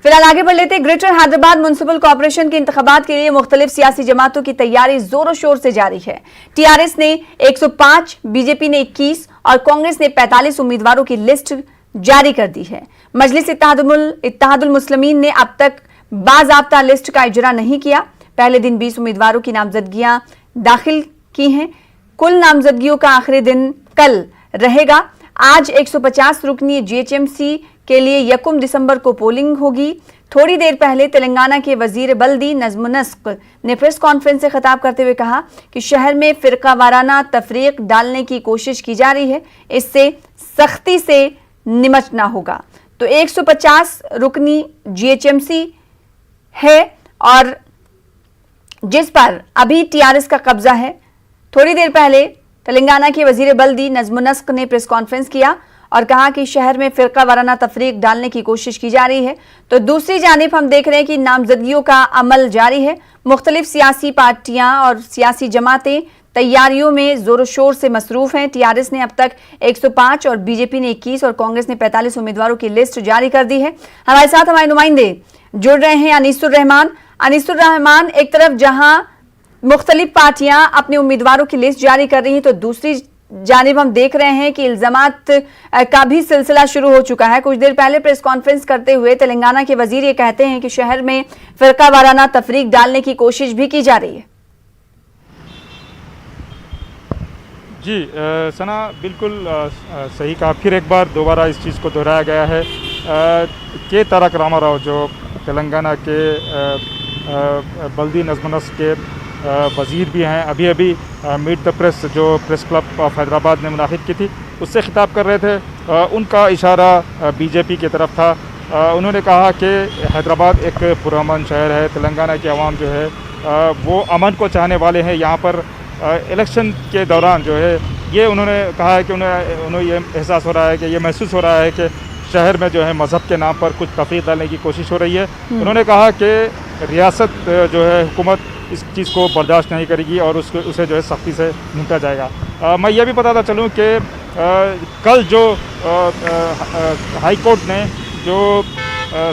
फिलहाल आगे बढ़ लेते हैं। ग्रेटर हैदराबाद म्युनिसिपल कॉर्पोरेशन के इंतखाबात के लिए मुख्तलिफ सियासी जमातों की तैयारी जोरों शोर से जारी है। टीआरएस ने 105, बीजेपी ने 21 और कांग्रेस ने 45 उम्मीदवारों की लिस्ट जारी कर दी है। मजलिस इत्तेहादुल मुस्लिमीन ने अब तक बाज़ाब्ता लिस्ट का इजरा नहीं किया। पहले दिन 20 उम्मीदवारों की नामजदगियां दाखिल की हैं। कुल नामजदगियों का आखिरी दिन कल रहेगा। आज 150 रुकनी जीएचएमसी के लिए 1 दिसंबर को पोलिंग होगी। थोड़ी देर पहले तेलंगाना के वजीर बल्दी नज़्म नस्क ने प्रेस कॉन्फ्रेंस से खिताब करते हुए कहा कि शहर में फिरका वाराना तफरीक डालने की कोशिश की जा रही है, इससे सख्ती से निमटना होगा। तो 150 रुकनी जीएचएमसी है और जिस पर अभी टीआरएस का कब्जा है। थोड़ी देर पहले तेलंगाना के वजीर बल्दी नज़्म नस्क ने प्रेस कॉन्फ्रेंस किया और कहा कि शहर में फिरका वाराना तफरीक डालने की कोशिश की जा रही है। तो दूसरी जानिब हम देख रहे हैं कि नामजदगियों का अमल जारी है। मुख्तलिफ सियासी पार्टियां और सियासी जमातें तैयारियों में जोरों शोर से मसरूफ हैं। टीआरएस ने अब तक 105 और बीजेपी ने 21 और कांग्रेस ने 45 उम्मीदवारों की लिस्ट जारी कर दी है। हमारे साथ हमारे नुमाइंदे जुड़ रहे हैं। अनीसुर रहमान, एक तरफ जहां मुख्तलिफ पार्टियां अपने उम्मीदवारों की लिस्ट जारी कर रही हैं, तो दूसरी जानिब हम देख रहे हैं कि इल्जामात का भी सिलसिला शुरू हो चुका है। कुछ देर पहले प्रेस कॉन्फ्रेंस करते हुए तेलंगाना के वजीर ये कहते हैं कि शहर में फिरका वाराना तफरीक डालने की कोशिश भी की जा रही है। जी सना, बिल्कुल सही कहा। फिर एक बार दोबारा इस चीज़ को दोहराया गया है के तारक रामाराव जो तेलंगाना के बल्दी नज़्म नस्क के वज़ीर भी हैं, अभी मीट द प्रेस जो प्रेस क्लब ऑफ हैदराबाद ने मुनाकिद की थी उससे ख़िताब कर रहे थे। उनका इशारा बीजेपी की तरफ था। उन्होंने कहा कि हैदराबाद एक पुरअमन शहर है, तेलंगाना की आवाम जो है वो अमन को चाहने वाले हैं। यहाँ पर इलेक्शन के दौरान जो है ये उन्होंने कहा है कि उन्हें ये एहसास हो रहा है कि ये महसूस हो रहा है कि शहर में जो है मज़हब के नाम पर कुछ तफरीक डालने की कोशिश हो रही है। उन्होंने कहा कि रियासत जो है हुकूमत इस चीज़ को बर्दाश्त नहीं करेगी और उसे जो है सख्ती से निपटा जाएगा। मैं ये भी बताता चलूँ कि कल जो हाई कोर्ट ने जो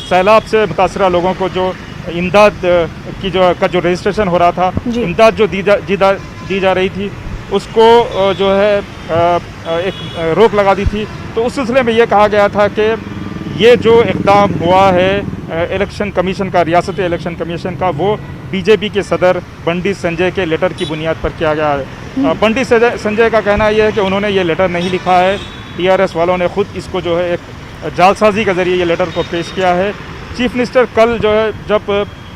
सैलाब से मुतासरा लोगों को जो इमदाद की जो रजिस्ट्रेशन हो रहा था, इमदाद जो दी जा रही थी, उसको जो है एक रोक लगा दी थी। तो उस सिलसिले में ये कहा गया था कि ये जो इक़दाम हुआ है इलेक्शन कमीशन का, रियासती इलेक्शन कमीशन का, वो बीजेपी के सदर बंडी संजय के लेटर की बुनियाद पर किया गया है। बंडी संजय का कहना यह है कि उन्होंने ये लेटर नहीं लिखा है, टीआरएस वालों ने खुद इसको जो है एक जालसाजी के ज़रिए ये लेटर को पेश किया है। चीफ मिनिस्टर कल जो है जब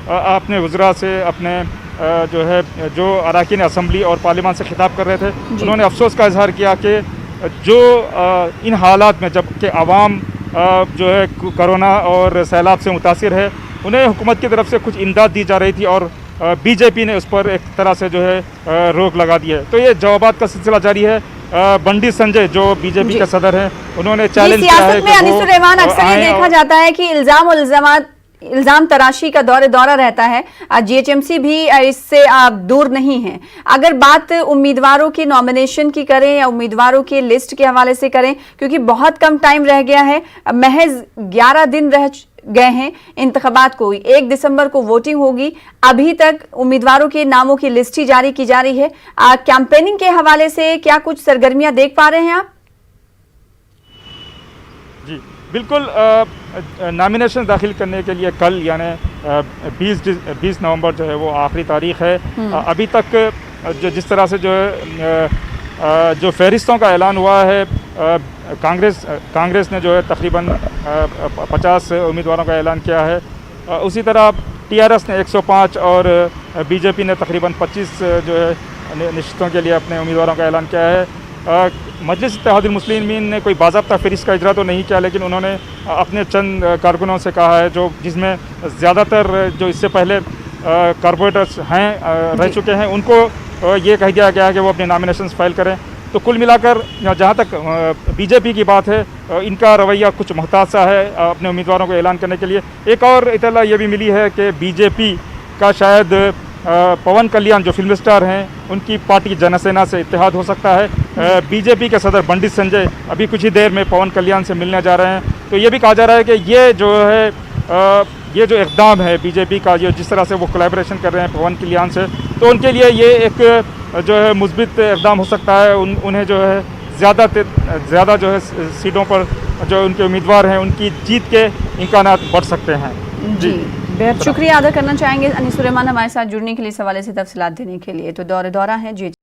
अपने वज़रा से अपने जो अरकान असम्बली और पार्लियामान से खिताब कर रहे थे, उन्होंने अफसोस का इजहार किया कि जो इन हालात में जबकि आवाम जो है कोरोना और सैलाब से मुतासिर है, उन्हें हुकूमत की तरफ से कुछ इमदाद दी जा रही थी और बीजेपी ने उस पर एक तरह से जो है रोक लगा दी है। तो ये जवाबात का सिलसिला जारी है। बंडी संजय जो बीजेपी के सदर हैं, उन्होंने चैलेंज किया है कि अनीसुर रहमान, अक्सर ये देखा जाता है कि इल्जाम तराशी का दौरा रहता है। जीएचएमसी भी इससे दूर नहीं है। अगर बात उम्मीदवारों की नॉमिनेशन की करें या उम्मीदवारों की लिस्ट के हवाले से करें, क्योंकि बहुत कम टाइम रह गया है, महज 11 दिन रह गए हैं इंतखाबात को। 1 दिसंबर को वोटिंग होगी। अभी तक उम्मीदवारों के नामों की लिस्ट ही जारी की जा रही है। कैंपेनिंग के हवाले से क्या कुछ सरगर्मियां देख पा रहे हैं आप? जी बिल्कुल, नॉमिनेशन दाखिल करने के लिए कल यानी 20 नवंबर जो है वो आखिरी तारीख है। अभी तक जो जिस तरह से जो फहरिस्तों का ऐलान हुआ है, कांग्रेस ने जो है तकरीबन 50 उम्मीदवारों का ऐलान किया है। उसी तरह टीआरएस ने 105 और बीजेपी ने तकरीबन 25 जो है निश्चितों के लिए अपने उम्मीदवारों का ऐलान किया है। मजलिस इत्तेहादुल मुस्लिमीन ने कोई बाज़ाब्ता फ़हरिस्त का इजरा तो नहीं किया, लेकिन उन्होंने अपने चंद कारकुनों से कहा है जो जिसमें ज़्यादातर जो इससे पहले कारपोरेटर्स हैं रह चुके हैं, उनको ये कह दिया गया है कि वो अपने नॉमिनेशंस फाइल करें। तो कुल मिलाकर जहाँ तक बीजेपी की बात है, इनका रवैया कुछ मुहताज सा है अपने उम्मीदवारों को ऐलान करने के लिए। एक और इत्तला ये भी मिली है कि बीजेपी का शायद पवन कल्याण जो फिल्म स्टार हैं, उनकी पार्टी जनसेना से इत्तेहाद हो सकता है। बीजेपी के सदर बंडी संजय अभी कुछ ही देर में पवन कल्याण से मिलने जा रहे हैं। तो ये भी कहा जा रहा है कि ये जो है ये जो इक़दाम है बीजेपी का, ये जिस तरह से वो कोलैबोरेशन कर रहे हैं पवन कल्याण से, तो उनके लिए ये एक जो है मुस्बित इक़दाम हो सकता है। उन्हें जो है ज़्यादा जो है सीटों पर जो उनके उम्मीदवार हैं उनकी जीत के इम्कानात बढ़ सकते हैं। जी, बेहद शुक्रिया अदा करना चाहेंगे अनीस सुलेमान हमारे साथ जुड़ने के लिए, इस हवाले से तफसीलात देने के लिए। तो दौरा है जी।